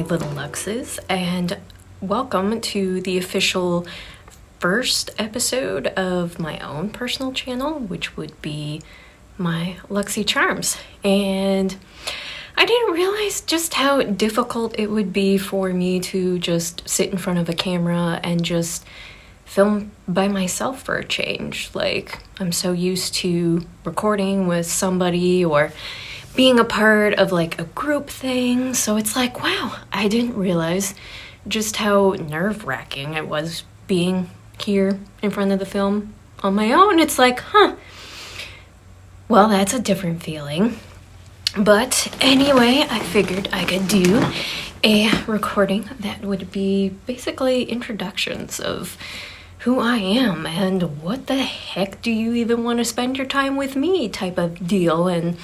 little Luxxes, and welcome to the official first episode of my own personal channel, which would be my Luxxxy Charms. And I didn't realize just how difficult it would be for me to just sit in front of a camera and just film by myself for a change. Like, I'm so used to recording with somebody or being a part of like a group thing, so it's like, wow, I didn't realize just how nerve-wracking it was being here in front of the film on my own. It's like, well, that's a different feeling. But anyway, I figured I could do a recording that would be basically introductions of who I am and what the heck do you even want to spend your time with me type of deal. And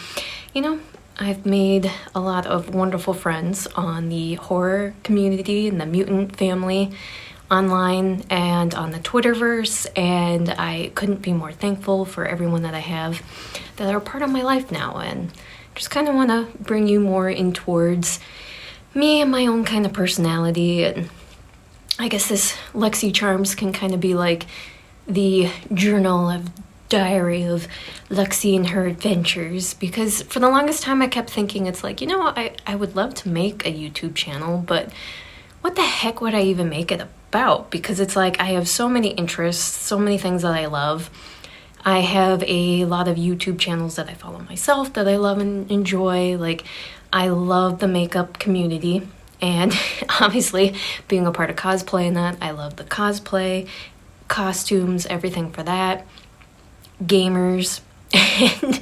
you know, I've made a lot of wonderful friends on the horror community and the mutant family online and on the Twitterverse, and I couldn't be more thankful for everyone that I have that are part of my life now, and just kind of want to bring you more in towards me and my own kind of personality. And I guess this Luxxxy Charms can kind of be like the journal of diary of Luxxxy and her adventures, because for the longest time I kept thinking, it's like, you know, I would love to make a YouTube channel, but what the heck would I even make it about? Because it's like I have so many interests, so many things that I love. I have a lot of YouTube channels that I follow myself that I love and enjoy. Like, I love the makeup community, and obviously being a part of cosplay and that, I love the cosplay, costumes, everything for that. Gamers, and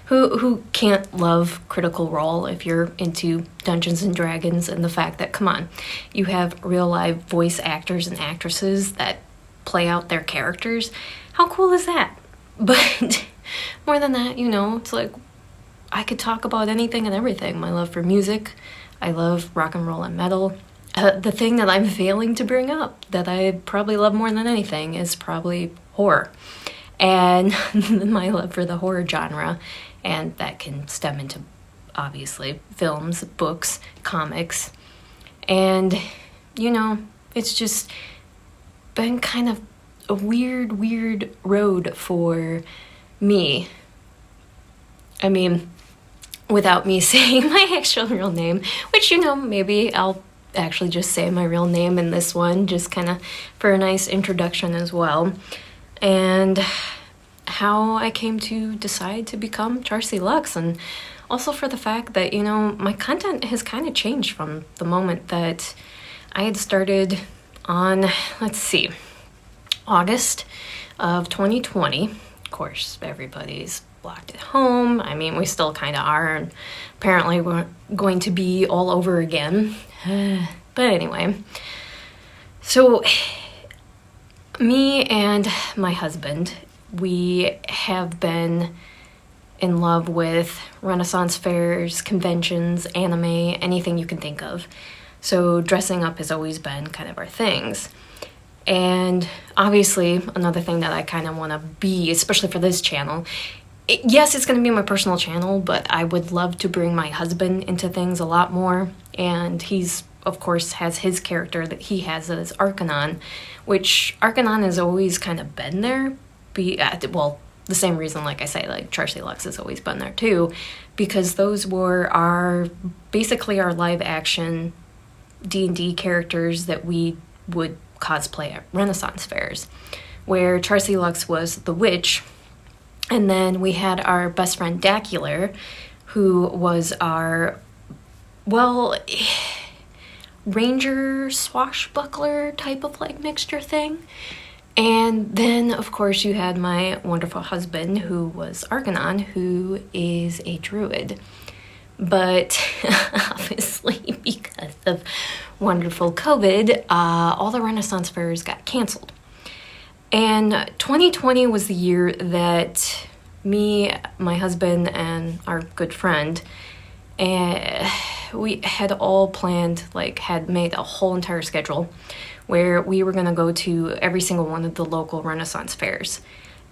who can't love Critical Role if you're into Dungeons and Dragons, and the fact that, come on, you have real live voice actors and actresses that play out their characters. How cool is that? But more than that, you know, it's like I could talk about anything and everything. My love for music, I love rock and roll and metal. The thing that I'm failing to bring up that I probably love more than anything is probably horror. And my love for the horror genre, and that can stem into, obviously, films, books, comics, and, you know, it's just been kind of a weird road for me. I mean, without me saying my actual real name, which, you know, maybe I'll actually just say my real name in this one, just kind of for a nice introduction as well. And how I came to decide to become Charsie Luxxx, and also for the fact that, you know, my content has kind of changed from the moment that I had started on, let's see, August of 2020. Of course, everybody's locked at home. I mean, we still kind of are, and apparently we're going to be all over again. But anyway, so me and my husband, we have been in love with Renaissance fairs, conventions, anime, anything you can think of. So dressing up has always been kind of our things. And obviously, another thing that I kind of want to be, especially for this channel, yes, it's going to be my personal channel, but I would love to bring my husband into things a lot more. And he's, of course, has his character that he has as Arcanon, which Arcanon has always kind of been there. Well, the same reason, like I say, like Charsie Luxxx has always been there too, because those were basically our live action D&D characters that we would cosplay at Renaissance fairs, where Charsie Luxxx was the witch, and then we had our best friend Dacular, who was our, well, ranger swashbuckler type of like mixture thing. And then, of course, you had my wonderful husband, who was Arcanon, who is a druid. But obviously, because of wonderful COVID, all the Renaissance fairs got canceled. And 2020 was the year that me, my husband, and our good friend, we had all planned, like had made a whole entire schedule where we were going to go to every single one of the local Renaissance fairs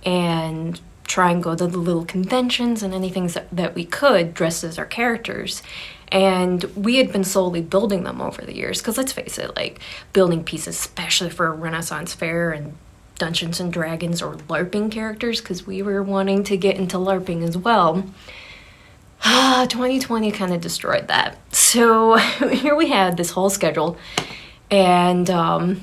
and try and go to the little conventions and anything that we could dressed as our characters. And we had been slowly building them over the years, because let's face it, like building pieces, especially for a Renaissance fair and Dungeons and Dragons or LARPing characters, because we were wanting to get into LARPing as well. 2020 kind of destroyed that. So here we had this whole schedule, and our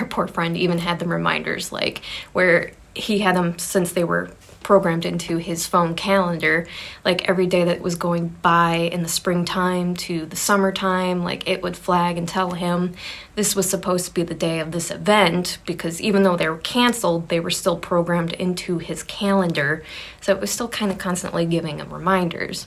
poor friend even had them reminders, like where he had them, since they were programmed into his phone calendar, like every day that was going by in the springtime to the summertime, like it would flag and tell him this was supposed to be the day of this event, because even though they were canceled, they were still programmed into his calendar, so it was still kind of constantly giving him reminders.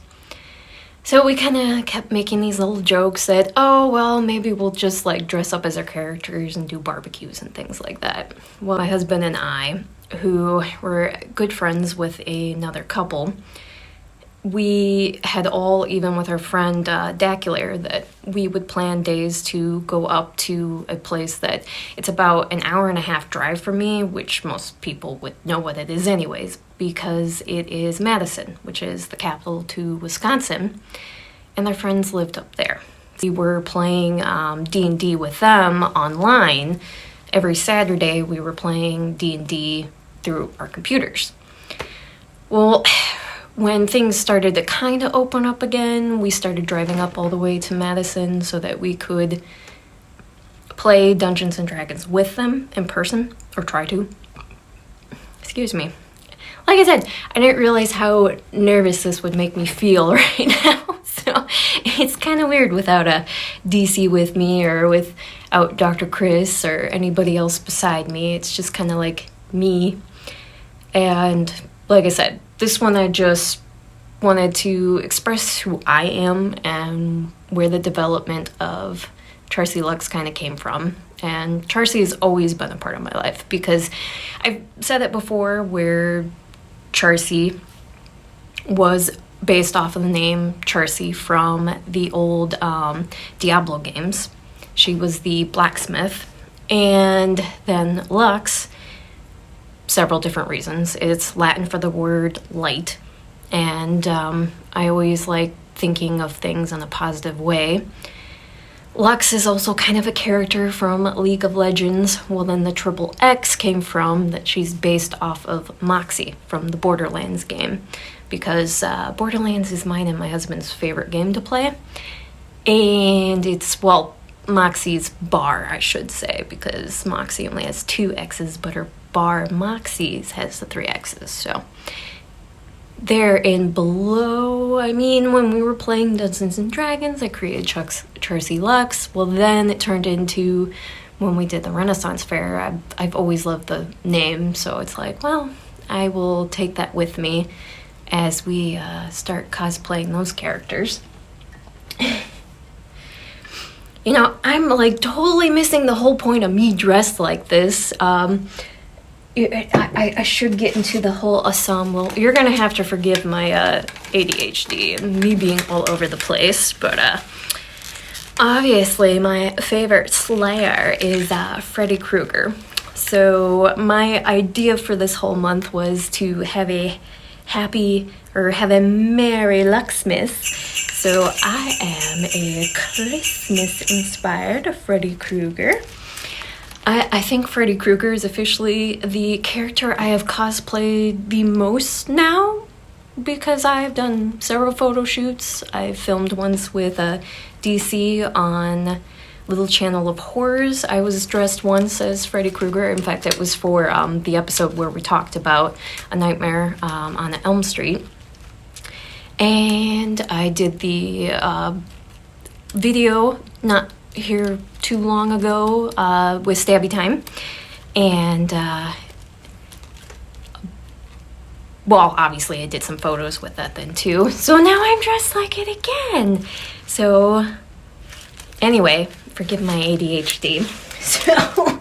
So we kind of kept making these little jokes that, oh, well, maybe we'll just like dress up as our characters and do barbecues and things like that. Well, my husband and I, who were good friends with another couple, we had all, even with our friend Dacular, that we would plan days to go up to a place that it's about an hour and a half drive from me, which most people would know what it is anyways, because it is Madison, which is the capital to Wisconsin, and their friends lived up there. We were playing D&D with them online. Every Saturday we were playing D&D through our computers. Well, when things started to kind of open up again, we started driving up all the way to Madison so that we could play Dungeons and Dragons with them in person, or try to. Excuse me. Like I said, I didn't realize how nervous this would make me feel right now. So it's kind of weird without a DC with me, or without Dr. Chris or anybody else beside me. It's just kind of like me. And like I said, this one I just wanted to express who I am and where the development of Charsie Luxxx kind of came from. And Charsie has always been a part of my life, because I've said it before, where Charsie was based off of the name Charsie from the old Diablo games. She was the blacksmith. And then Luxxx, several different reasons. It's Latin for the word light, and I always like thinking of things in a positive way. Luxxx is also kind of a character from League of Legends. Well, then the triple X came from that she's based off of Moxie from the Borderlands game, because Borderlands is mine and my husband's favorite game to play. And it's, well, Moxie's bar, I should say, because Moxie only has 2 X's, but her bar Moxie's has the 3 X's. So there and below, I mean, when we were playing Dungeons and Dragons, I created Charsie Luxxx. Well, then it turned into, when we did the Renaissance Fair, I've always loved the name, so it's like, well, I will take that with me as we start cosplaying those characters. You know, I'm like totally missing the whole point of me dressed like this. I should get into the whole ensemble. You're gonna have to forgive my ADHD and me being all over the place, but obviously my favorite Slayer is Freddy Krueger. So my idea for this whole month was to have a merry Luxxmas. So I am a Christmas-inspired Freddy Krueger. I think Freddy Krueger is officially the character I have cosplayed the most now, because I've done several photo shoots. I filmed once with DC on Little Channel of Horrors. I was dressed once as Freddy Krueger. In fact, it was for the episode where we talked about A Nightmare on Elm Street. And I did the video not here too long ago with Stabby Time. And well, obviously I did some photos with that then too. So now I'm dressed like it again. So anyway, forgive my ADHD. So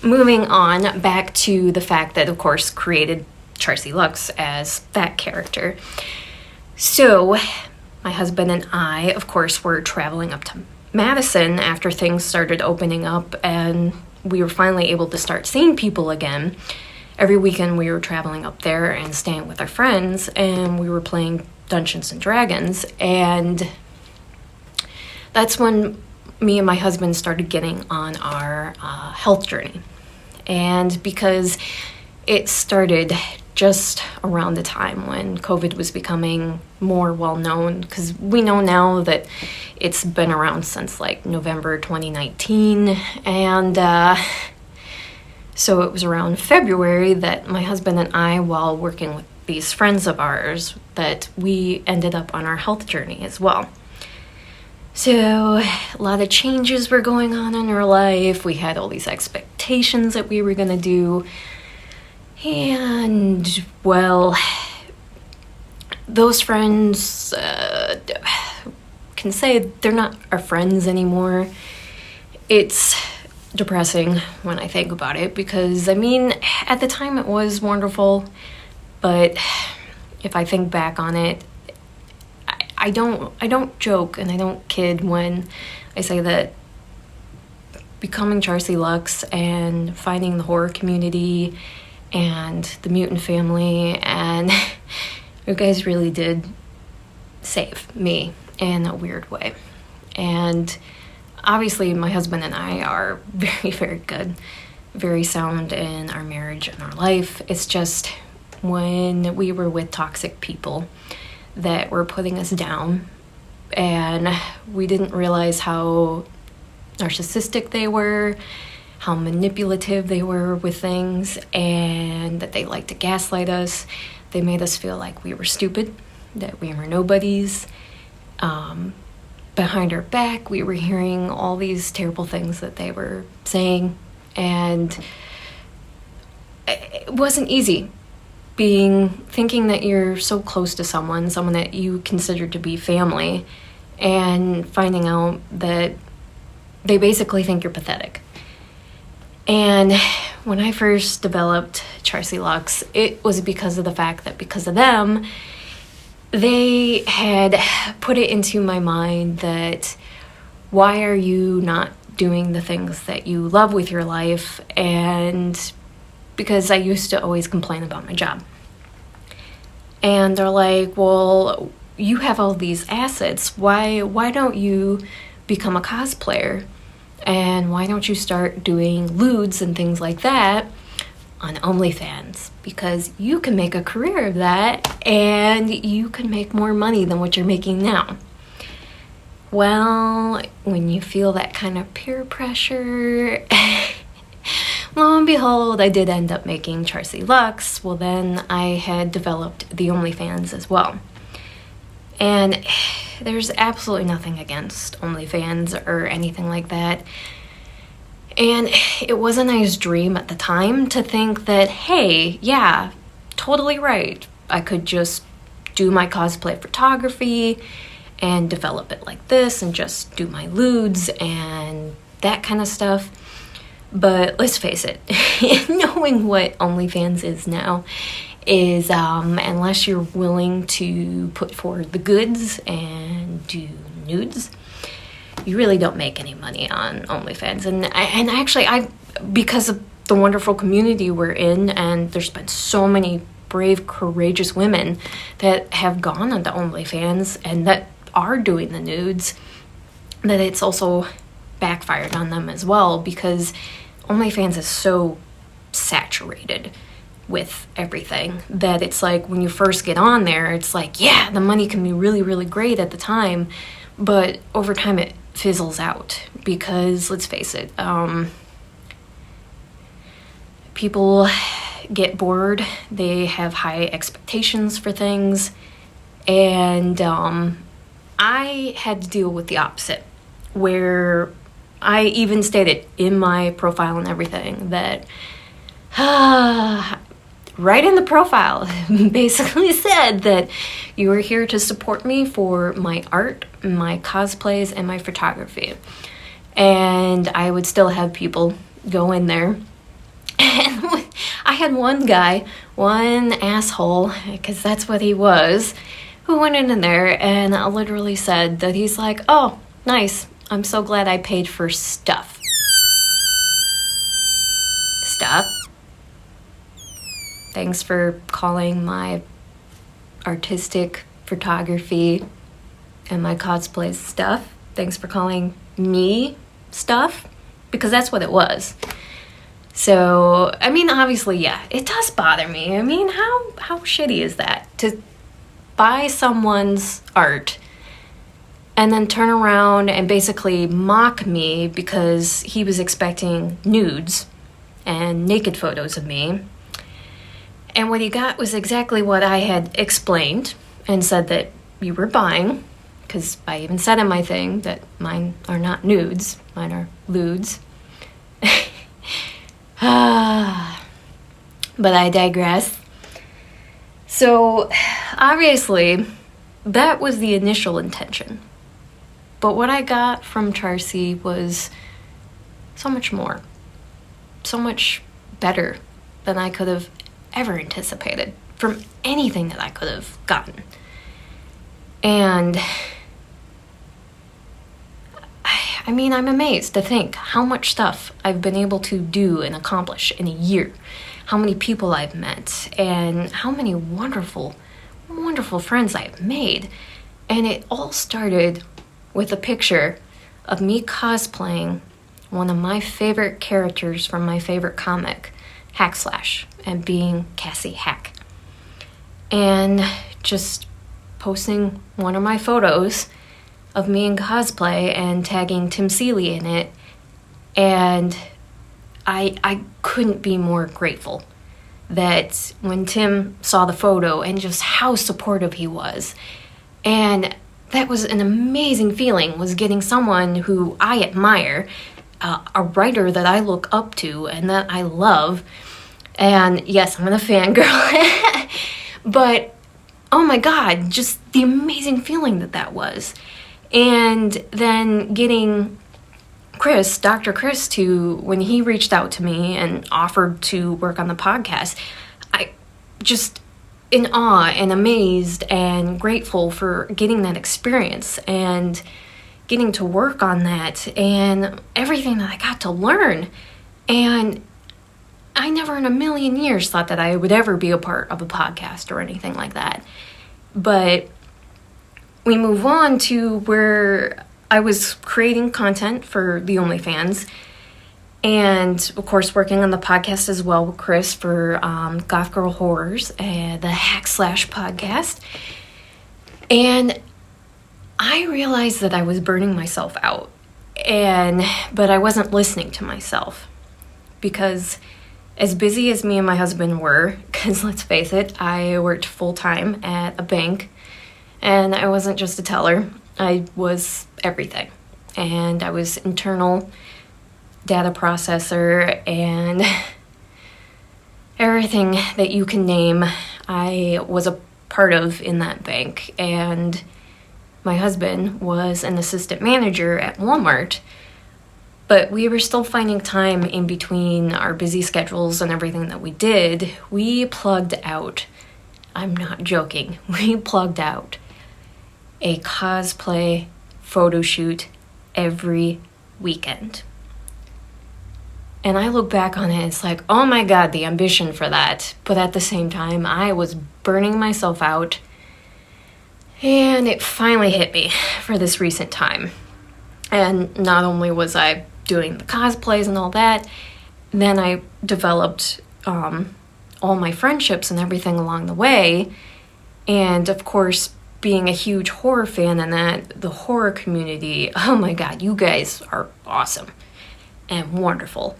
moving on back to the fact that, of course, created Charsie Luxxx as that character. So my husband and I, of course, were traveling up to Madison after things started opening up and we were finally able to start seeing people again. Every weekend we were traveling up there and staying with our friends, and we were playing Dungeons and Dragons, and that's when me and my husband started getting on our health journey. And because it started just around the time when COVID was becoming more well-known, because we know now that it's been around since like November 2019, and so it was around February that my husband and I, while working with these friends of ours, that we ended up on our health journey as well. So a lot of changes were going on in our life. We had all these expectations that we were going to do. And, well, those friends can say they're not our friends anymore. It's depressing when I think about it, because, I mean, at the time it was wonderful, but if I think back on it, I don't joke and I don't kid when I say that becoming Charsie Luxxx and finding the horror community and the mutant family, and you guys really did save me in a weird way. And obviously my husband and I are very, very good, very sound in our marriage and our life. It's just when we were with toxic people that were putting us down, and we didn't realize how narcissistic they were, how manipulative they were with things, and that they liked to gaslight us. They made us feel like we were stupid, that we were nobodies. Behind our back, we were hearing all these terrible things that they were saying, and it wasn't easy thinking that you're so close to someone that you consider to be family, and finding out that they basically think you're pathetic. And when I first developed Charsie Luxxx, it was because of the fact that because of them, they had put it into my mind that why are you not doing the things that you love with your life? And because I used to always complain about my job. And they're like, well, you have all these assets. Why don't you become a cosplayer? And why don't you start doing lewds and things like that on OnlyFans? Because you can make a career of that, and you can make more money than what you're making now. Well, when you feel that kind of peer pressure, lo and behold, I did end up making Charsie Luxxx. Well, then I had developed the OnlyFans as well. And there's absolutely nothing against OnlyFans or anything like that. And it was a nice dream at the time to think that, hey, yeah, totally right. I could just do my cosplay photography and develop it like this and just do my lewds and that kind of stuff. But let's face it, knowing what OnlyFans is now is, unless you're willing to put forward the goods and do nudes, you really don't make any money on OnlyFans. And actually, because of the wonderful community we're in, and there's been so many brave, courageous women that have gone onto OnlyFans and that are doing the nudes, that it's also backfired on them as well, because OnlyFans is so saturated with everything that it's like when you first get on there, it's like, yeah, the money can be really, really great at the time, but over time it fizzles out because, let's face it, people get bored, they have high expectations for things, and I had to deal with the opposite, where I even stated in my profile and everything that right in the profile basically said that you are here to support me for my art, my cosplays, and my photography. And I would still have people go in there. And I had one guy, one asshole, because that's what he was, who went in there and literally said that he's like, oh, nice, I'm so glad I paid for stuff. Stuff? Thanks for calling my artistic photography and my cosplay stuff. Thanks for calling me stuff, because that's what it was. So, I mean, obviously, yeah, it does bother me. I mean, how shitty is that? To buy someone's art and then turn around and basically mock me because he was expecting nudes and naked photos of me. And what he got was exactly what I had explained and said that you were buying, because I even said in my thing that mine are not nudes, mine are lewds. But I digress. So, obviously, that was the initial intention. But what I got from Charsie was so much more. So much better than I could have ever anticipated from anything that I could have gotten. And I mean, I'm amazed to think how much stuff I've been able to do and accomplish in a year. How many people I've met and how many wonderful, wonderful friends I've made. And it all started with a picture of me cosplaying one of my favorite characters from my favorite comic, Hack Slash, and being Cassie Hack. And just posting one of my photos of me in cosplay and tagging Tim Seeley in it. And I couldn't be more grateful that when Tim saw the photo and just how supportive he was. And that was an amazing feeling, was getting someone who I admire, a writer that I look up to and that I love. And yes, I'm a fangirl. But, oh my God, just the amazing feeling that was. And then getting Chris, Dr. Chris, to, when he reached out to me and offered to work on the podcast, I just in awe and amazed and grateful for getting that experience and getting to work on that and everything that I got to learn. And I never in a million years thought that I would ever be a part of a podcast or anything like that. But we move on to where I was creating content for the OnlyFans, and of course working on the podcast as well with Chris for Goth Girl Horrors and the Hack Slash podcast. And I realized that I was burning myself out, but I wasn't listening to myself, because as busy as me and my husband were, because let's face it, I worked full-time at a bank, and I wasn't just a teller, I was everything. And I was internal data processor and everything that you can name, I was a part of in that bank. And my husband was an assistant manager at Walmart, but we were still finding time in between our busy schedules and everything that we did. We plugged out, I'm not joking, we plugged out a cosplay photo shoot every weekend. And I look back on it, it's like, oh my God, the ambition for that. But at the same time, I was burning myself out. And it finally hit me for this recent time. And not only was I doing the cosplays and all that, then I developed all my friendships and everything along the way. And of course, being a huge horror fan and that, the horror community, oh my God, you guys are awesome and wonderful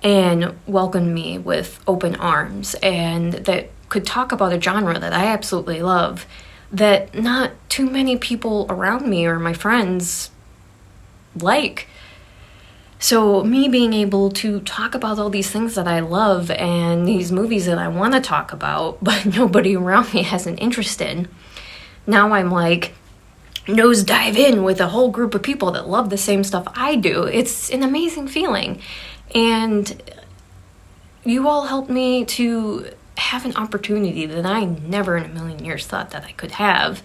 and welcomed me with open arms, and that could talk about a genre that I absolutely love that not too many people around me or my friends like. So me being able to talk about all these things that I love and these movies that I want to talk about, but nobody around me has an interest in, now I'm like nose dive in with a whole group of people that love the same stuff I do. It's an amazing feeling. And you all helped me to have an opportunity that I never in a million years thought that I could have.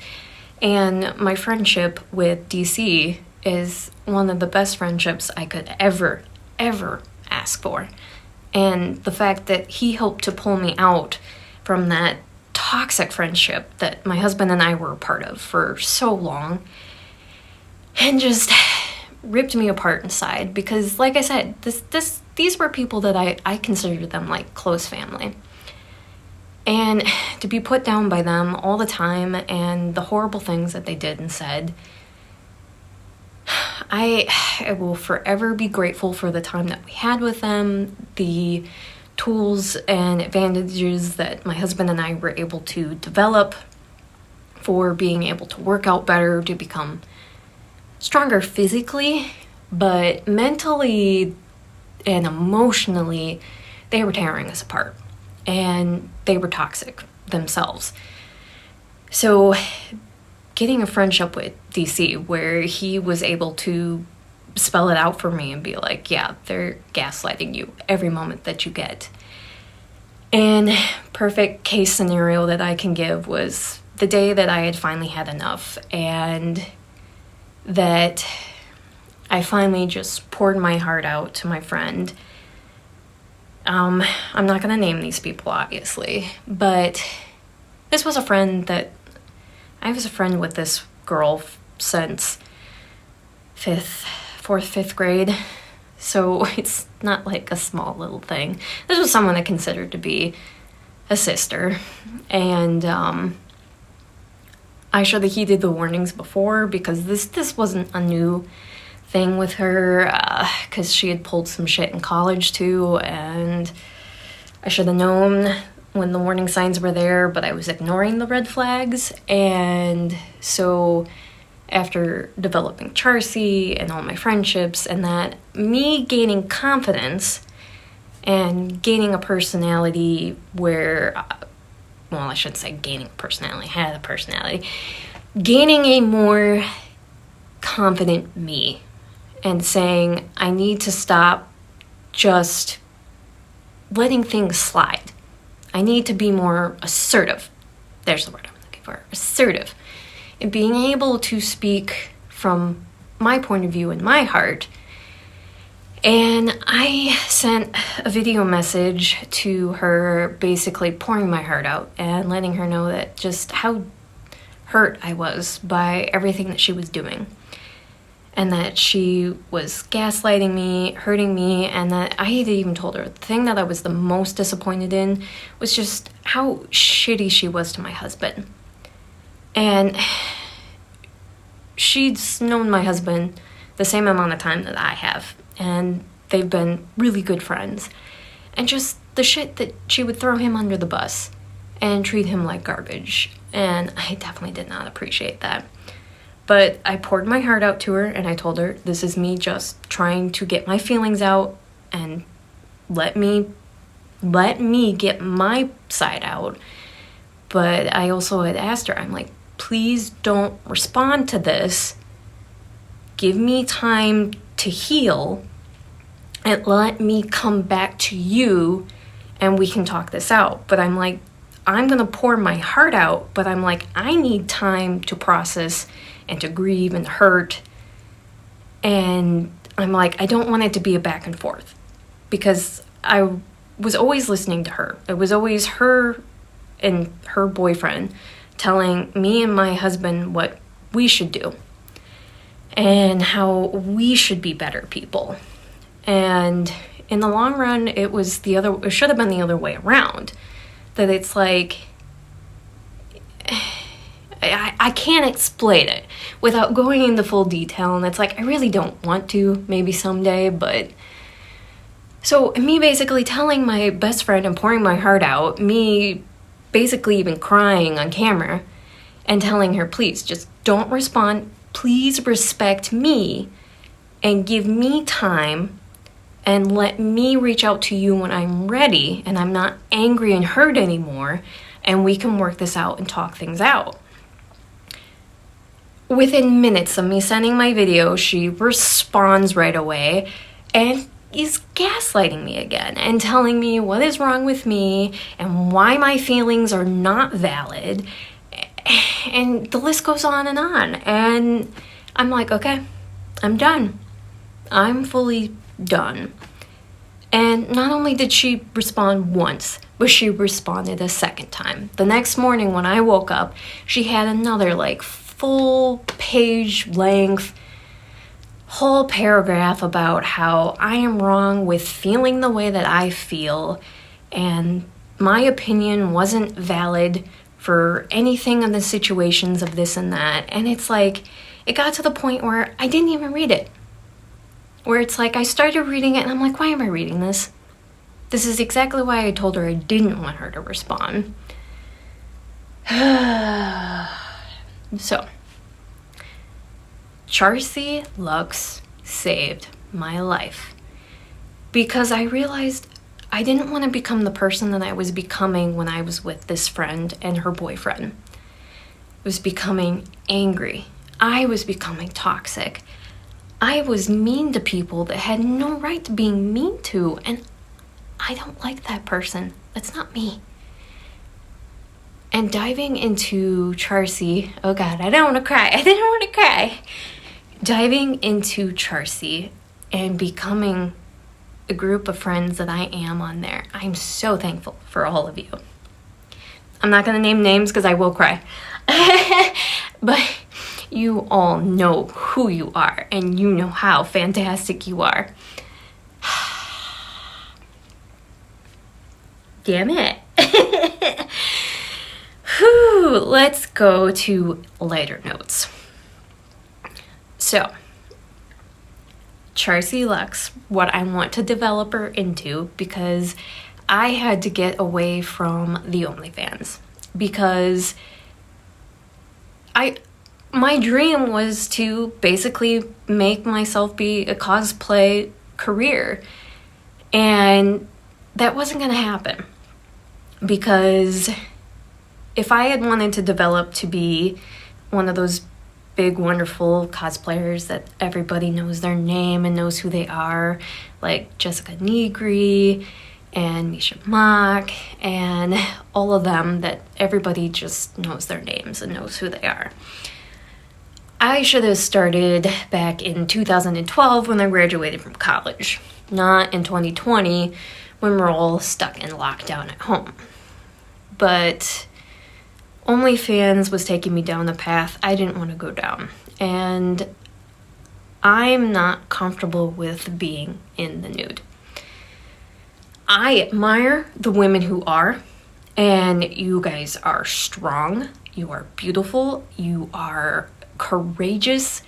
And my friendship with DC is one of the best friendships I could ever ask for. And the fact that he helped to pull me out from that toxic friendship that my husband and I were a part of for so long, and just ripped me apart inside. Because like I said, these were people that I considered them like close family. And to be put down by them all the time and the horrible things that they did and said, I will forever be grateful for the time that we had with them, the tools and advantages that my husband and I were able to develop for being able to work out better, to become stronger physically, but mentally and emotionally, they were tearing us apart. And they were toxic themselves. So getting a friendship with DC where he was able to spell it out for me and be like, yeah, they're gaslighting you every moment that you get. And perfect case scenario that I can give was the day that I had finally had enough, and that I finally just poured my heart out to my friend. I'm not going to name these people, obviously, but this was a friend that I was a friend with this girl since fourth, fifth grade. So it's not like a small little thing. This was someone I considered to be a sister. And I should have heeded the warnings before, because this wasn't a new thing with her, because she had pulled some shit in college too, and I should have known when the warning signs were there, but I was ignoring the red flags. And so after developing Charsie and all my friendships, and that, me gaining confidence and gaining a personality where, well, I shouldn't say gaining a personality, I had a personality, gaining a more confident me, and saying, I need to stop just letting things slide. I need to be more assertive. There's the word I'm looking for, assertive. And being able to speak from my point of view and my heart. And I sent a video message to her, basically pouring my heart out and letting her know that just how hurt I was by everything that she was doing. And that she was gaslighting me, hurting me, and that I had even told her the thing that I was the most disappointed in was just how shitty she was to my husband. And she's known my husband the same amount of time that I have, and they've been really good friends. And just the shit that she would throw him under the bus and treat him like garbage. And I definitely did not appreciate that. But I poured my heart out to her, and I told her, this is me just trying to get my feelings out, and let me get my side out. But I also had asked her, I'm like, please don't respond to this. Give me time to heal, and let me come back to you, and we can talk this out. But I'm like, I'm gonna pour my heart out, but I'm like, I need time to process and to grieve and hurt. And I'm like, I don't want it to be a back and forth, because I was always listening to her. It was always her and her boyfriend telling me and my husband what we should do and how we should be better people. And in the long run, it should have been the other way around. That it's like, I can't explain it without going into full detail, and it's like, I really don't want to, maybe someday, but... So me basically telling my best friend and pouring my heart out, me basically even crying on camera, and telling her, please, just don't respond, please respect me, and give me time, and let me reach out to you when I'm ready, and I'm not angry and hurt anymore, and we can work this out and talk things out. Within minutes of me sending my video, she responds right away and is gaslighting me again and telling me what is wrong with me and why my feelings are not valid. And the list goes on. And I'm like, okay, I'm done. I'm fully done. And not only did she respond once, But she responded a second time. The next morning when I woke up, she had another like full page length whole paragraph about how I am wrong with feeling the way that I feel, and my opinion wasn't valid for anything in the situations of this and that. And it's like, it got to the point where I didn't even read it. Where it's like, I started reading it and I'm like, why am I reading this? This is exactly why I told her I didn't want her to respond. So, Charsie Luxxx saved my life because I realized I didn't want to become the person that I was becoming when I was with this friend and her boyfriend. I was becoming angry. I was becoming toxic. I was mean to people that had no right to being mean to, and I don't like that person. That's not me. And diving into Charsie, oh God, I don't want to cry. I didn't want to cry. Diving into Charsie and becoming the group of friends that I am on there, I'm so thankful for all of you. I'm not going to name names because I will cry. But you all know who you are and you know how fantastic you are. Damn it. Whew, let's go to lighter notes. So, Charsie Luxxx, what I want to develop her into, because I had to get away from the OnlyFans, because my dream was to basically make myself be a cosplay career, and that wasn't going to happen, because if I had wanted to develop to be one of those big, wonderful cosplayers that everybody knows their name and knows who they are, like Jessica Negri and Misha Mock and all of them that everybody just knows their names and knows who they are. I should have started back in 2012 when I graduated from college, not in 2020 when we're all stuck in lockdown at home. But OnlyFans was taking me down a path I didn't want to go down, and I'm not comfortable with being in the nude. I admire the women who are, and you guys are strong, you are beautiful, you are courageous,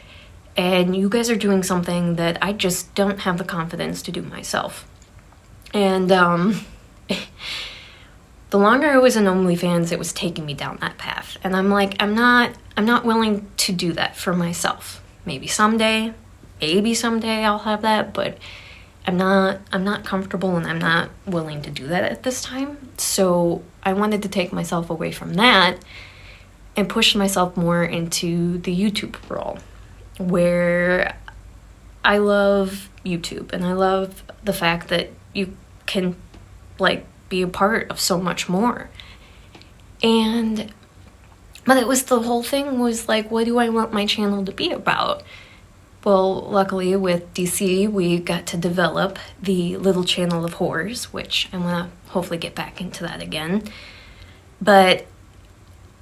and you guys are doing something that I just don't have the confidence to do myself. And the longer I was in OnlyFans, it was taking me down that path. And I'm like, I'm not willing to do that for myself. Maybe someday I'll have that, but I'm not comfortable and I'm not willing to do that at this time. So I wanted to take myself away from that and push myself more into the YouTube role, where I love YouTube and I love the fact that you can like be a part of so much more. But it was, the whole thing was like, what do I want my channel to be about? Well, luckily with DC, we got to develop the little channel of horrors, which I'm gonna hopefully get back into that again. But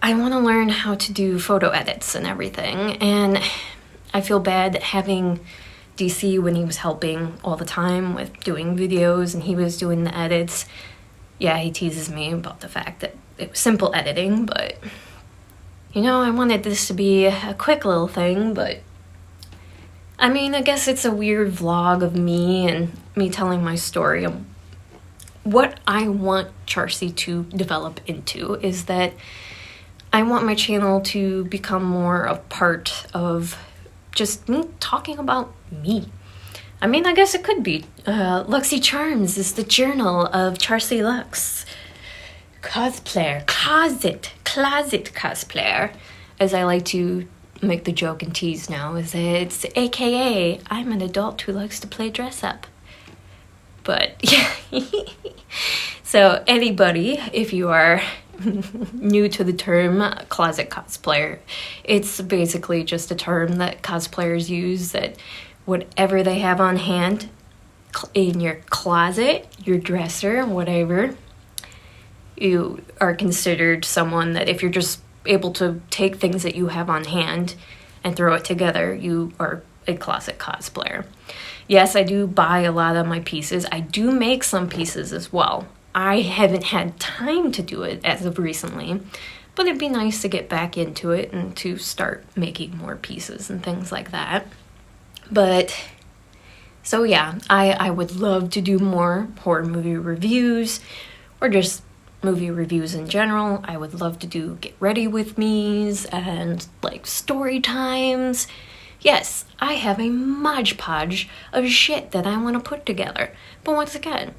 I want to learn how to do photo edits and everything, and I feel bad having DC when he was helping all the time with doing videos and he was doing the edits. Yeah, he teases me about the fact that it was simple editing, but you know, I wanted this to be a quick little thing. But I mean, I guess it's a weird vlog of me and me telling my story. What I want Charsie to develop into is that I want my channel to become more a part of just me talking about me. I mean, I guess it could be. Luxxxy Charms is the journal of Charsie Luxxx. Cosplayer, closet cosplayer, as I like to make the joke and tease now, is it's AKA I'm an adult who likes to play dress up. But yeah. So anybody, if you are new to the term closet cosplayer, it's basically just a term that cosplayers use, that whatever they have on hand in your closet, your dresser, whatever, you are considered someone that if you're just able to take things that you have on hand and throw it together, you are a classic cosplayer. Yes, I do buy a lot of my pieces. I do make some pieces as well. I haven't had time to do it as of recently, but it'd be nice to get back into it and to start making more pieces and things like that. But, so yeah, I would love to do more horror movie reviews, or just movie reviews in general. I would love to do get ready with me's and like story times. Yes, I have a modge podge of shit that I want to put together. But once again,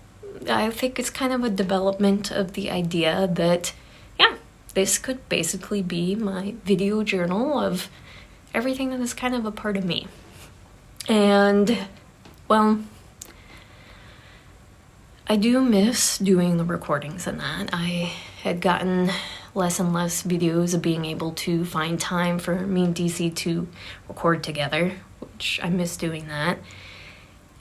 I think it's kind of a development of the idea that, yeah, this could basically be my video journal of everything that is kind of a part of me. And, well, I do miss doing the recordings and that. I had gotten less and less videos of being able to find time for me and DC to record together, which I miss doing that.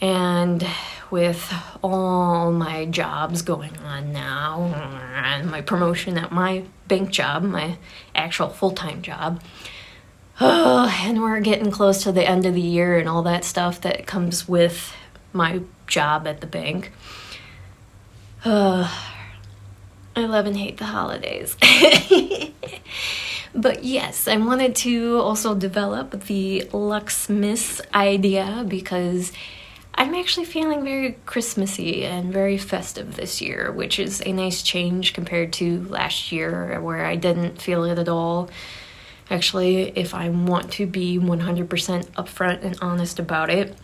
And with all my jobs going on now, and my promotion at my bank job, my actual full-time job, and we're getting close to the end of the year and all that stuff that comes with my job at the bank. I love and hate the holidays. But yes, I wanted to also develop the Luxxmas idea because I'm actually feeling very Christmassy and very festive this year, which is a nice change compared to last year where I didn't feel it at all. Actually, if I want to be 100% upfront and honest about it,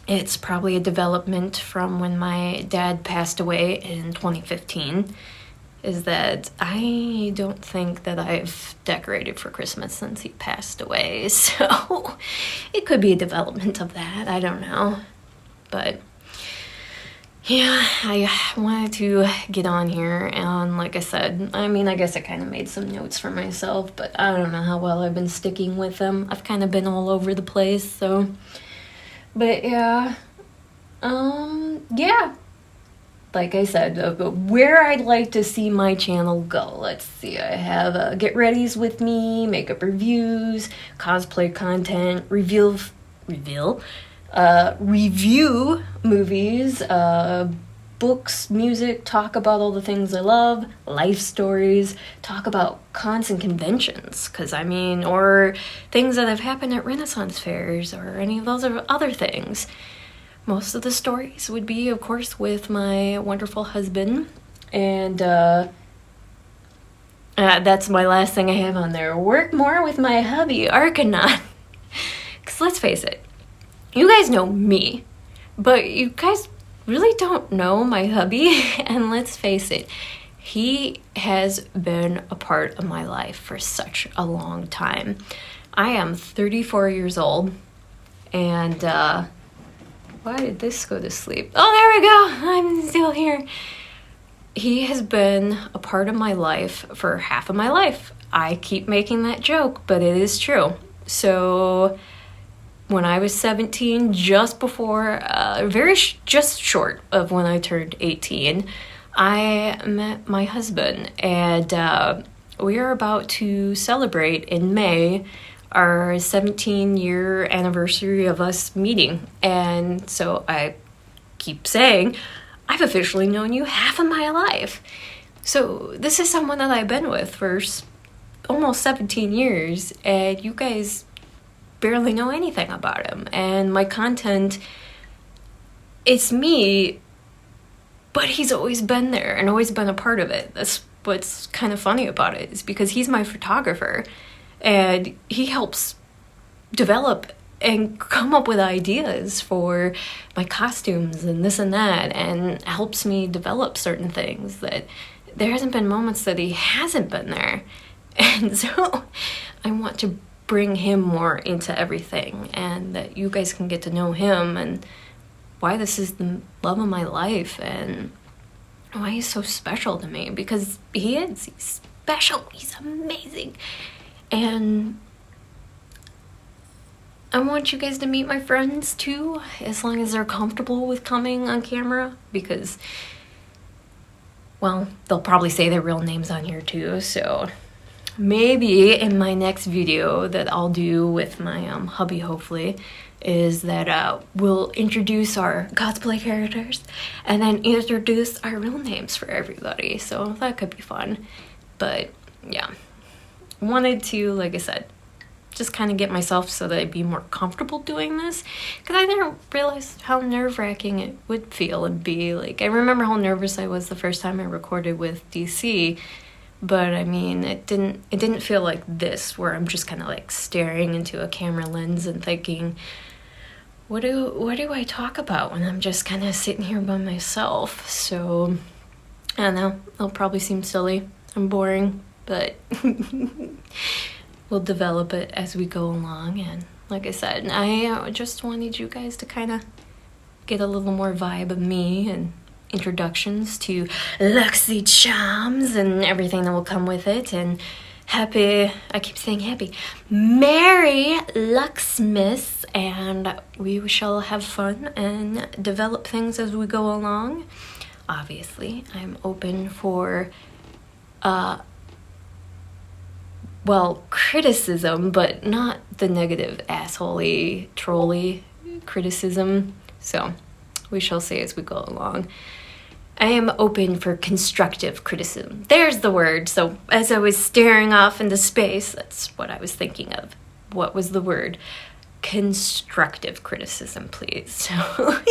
it's probably a development from when my dad passed away in 2015, is that I don't think that I've decorated for Christmas since he passed away. So it could be a development of that, I don't know. But yeah, I wanted to get on here, and like I said, I mean, I guess I kind of made some notes for myself, but I don't know how well I've been sticking with them. I've kind of been all over the place, so, but yeah, yeah, like I said, where I'd like to see my channel go. Let's see, I have get readies with me, makeup reviews, cosplay content, review movies, books, music, talk about all the things I love, life stories, talk about cons and conventions, or things that have happened at Renaissance fairs, or any of those other things. Most of the stories would be, of course, with my wonderful husband, and that's my last thing I have on there. Work more with my hubby, Arcanon. Because let's face it, you guys know me, but you guys really don't know my hubby. And let's face it, he has been a part of my life for such a long time. I am 34 years old, and why did this go to sleep? Oh, there we go, I'm still here. He has been a part of my life for half of my life. I keep making that joke, but it is true. So when I was 17, just before, just short of when I turned 18, I met my husband, and we are about to celebrate in May our 17-year anniversary of us meeting. And so I keep saying, I've officially known you half of my life. So this is someone that I've been with for almost 17 years, and you guys barely know anything about him. And my content, it's me, but he's always been there and always been a part of it. That's what's kind of funny about it, is because he's my photographer, and he helps develop and come up with ideas for my costumes and this and that, and helps me develop certain things that there hasn't been moments that he hasn't been there. And so I want to bring him more into everything, and that you guys can get to know him and why this is the love of my life and why he's so special to me, because he is. He's special. He's amazing. And I want you guys to meet my friends too, as long as they're comfortable with coming on camera, because well, they'll probably say their real names on here too, so maybe in my next video that I'll do with my hubby, hopefully, is that we'll introduce our cosplay characters and then introduce our real names for everybody. So that could be fun. But yeah, wanted to, like I said, just kind of get myself so that I'd be more comfortable doing this, because I didn't realize how nerve-wracking it would feel and be. Like, I remember how nervous I was the first time I recorded with DC, but I mean, it didn't feel like this, where I'm just kind of like staring into a camera lens and thinking, what do I talk about when I'm just kind of sitting here by myself? So I don't know, it'll probably seem silly and boring, but we'll develop it as we go along. And like I said, I just wanted you guys to kind of get a little more vibe of me and introductions to Luxxy Charms and everything that will come with it. And happy, I keep saying happy, Merry Luxxmas, and we shall have fun and develop things as we go along. Obviously, I'm open for well, criticism, but not the negative, asshole-y, trolly criticism. So we shall see as we go along. I am open for constructive criticism. There's the word. So as I was staring off into space, that's what I was thinking of. What was the word? Constructive criticism, please. So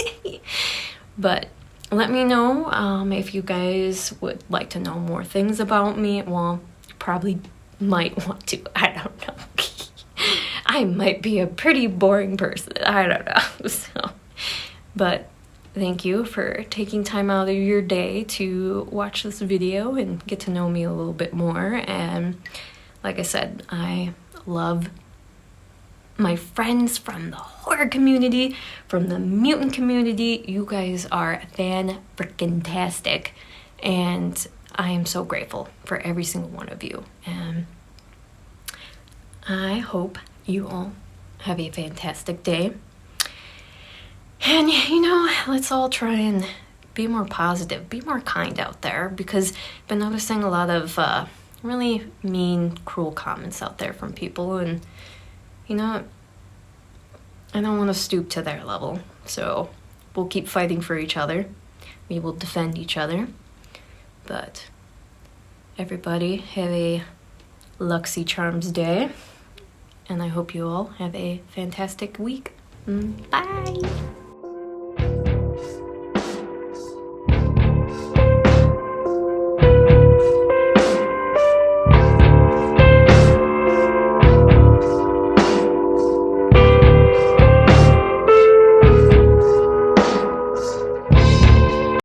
but let me know if you guys would like to know more things about me. Well, you probably might want to. I don't know. I might be a pretty boring person. I don't know. So, but thank you for taking time out of your day to watch this video and get to know me a little bit more. And like I said, I love my friends from the horror community, from the mutant community. You guys are fan-freaking-tastic, and I am so grateful for every single one of you. And I hope you all have a fantastic day. And, you know, let's all try and be more positive, be more kind out there, because I've been noticing a lot of really mean, cruel comments out there from people, and, you know, I don't want to stoop to their level. So we'll keep fighting for each other. We will defend each other. But everybody have a Luxxy Charms day, and I hope you all have a fantastic week. Bye!